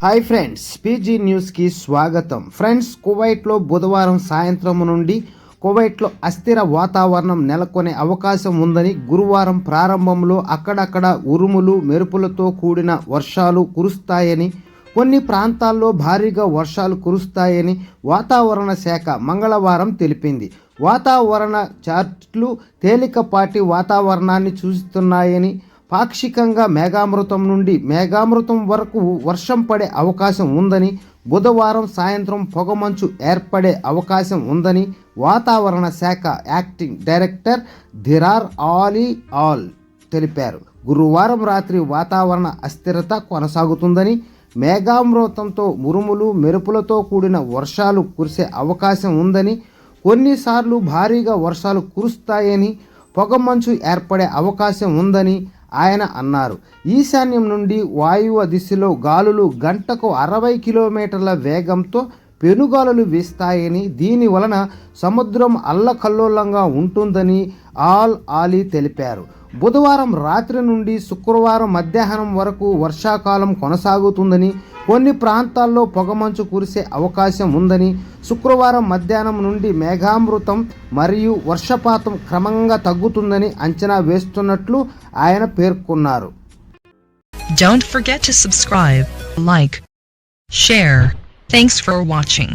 Hi friends, PG న్యూస్కి స్వాగతం. Friends, కువైట్లో బుధవారం సాయంత్రం నుండి కువైట్లో అస్థిర వాతావరణం నెలకొనే అవకాశం ఉందని, గురువారం ప్రారంభంలో అక్కడక్కడ ఉరుములు మెరుపులతో కూడిన వర్షాలు కురుస్తాయని, కొన్ని ప్రాంతాల్లో భారీగా వర్షాలు కురుస్తాయని వాతావరణ శాఖ మంగళవారం తెలిపింది. వాతావరణ చార్ట్లు తేలికపాటి వాతావరణాన్ని సూచిస్తున్నాయని, పాక్షికంగా మేఘామృతం నుండి మేఘామృతం వరకు వర్షం పడే అవకాశం ఉందని, బుధవారం సాయంత్రం పొగమంచు ఏర్పడే అవకాశం ఉందని వాతావరణ శాఖ యాక్టింగ్ డైరెక్టర్ ధిరార్ ఆలీ ఆల్ తెలిపారు. గురువారం రాత్రి వాతావరణ అస్థిరత కొనసాగుతుందని, మేఘామృతంతో ఉరుములు మెరుపులతో కూడిన వర్షాలు కురిసే అవకాశం ఉందని, కొన్నిసార్లు భారీగా వర్షాలు కురుస్తాయని, పొగమంచు ఏర్పడే అవకాశం ఉందని ఆయన అన్నారు. ఈశాన్యం నుండి వాయువ్య దిశలో గాలులు గంటకు 60 కిలోమీటర్ల వేగంతో పెనుగాలులు వీస్తాయని, దీని వలన సముద్రం అల్లకల్లోలంగా ఉంటుందని ఆల్ ఆలీ తెలిపారు. బుధవారం రాత్రి నుండి శుక్రవారం మధ్యాహ్నం వరకు వర్షాకాలం కొనసాగుతుందని, కొన్ని ప్రాంతాల్లో పొగమంచు కురిసే అవకాశం ఉందని, శుక్రవారం మధ్యాహ్నం నుండి మేఘామృతం మరియు వర్షపాతం క్రమంగా తగ్గుతుందని అంచనా వేస్తున్నట్లు ఆయన పేర్కొన్నారు. Don't forget to subscribe, like, share. Thanks for watching.